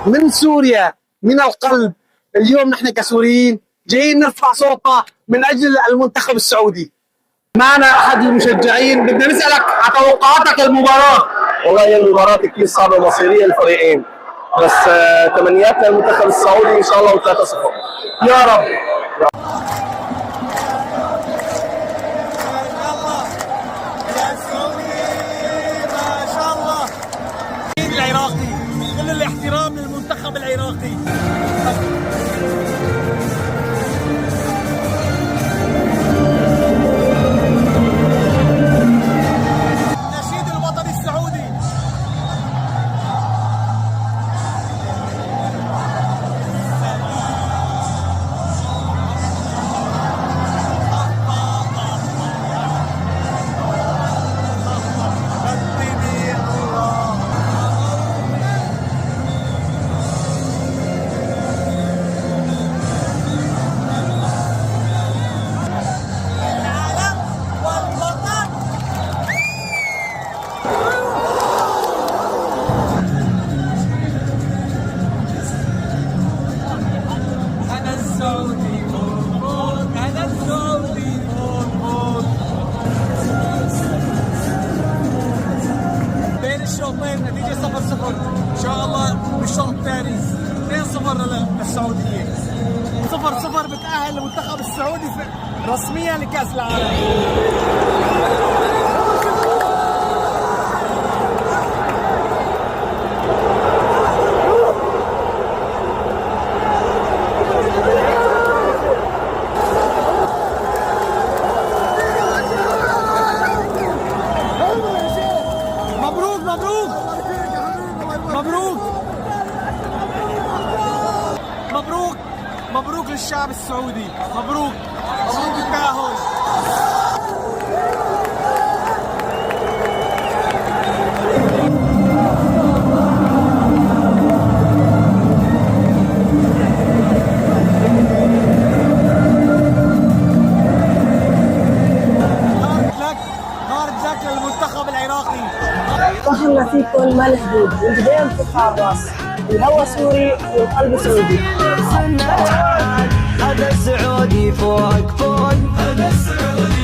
من سوريا، من القلب. اليوم نحن كسوريين جايين نرفع صوتنا من اجل المنتخب السعودي. معنا احد المشجعين، بدنا نسالك على توقعاتك المباراه. والله هي المباراة كتير صعبة مصيرية للفريقين، بس تمنياتنا للمنتخب السعودي ان شاء الله 3-0 يا رب. العراقي كل الاحترام للمنتخب العراقي. النشيد الوطني السعودي. بين الشوطين نتيجة 0-0 إن شاء الله. بالشوط الثاني 2-0 للسعودية. 0-0 بتأهل المنتخب السعودي رسميا لكأس العالم. مبروك مبروك مبروك مبروك مبروك للشعب السعودي. مبروك مبروك التأهل. هارد لك للمنتخب العراقي. فخرنا فيكم ما محدود، وانتم دايما ترفعوا الراس. الهوى سوري والقلب سعودي. هذا السعودي فوق فوق، هذا السعودي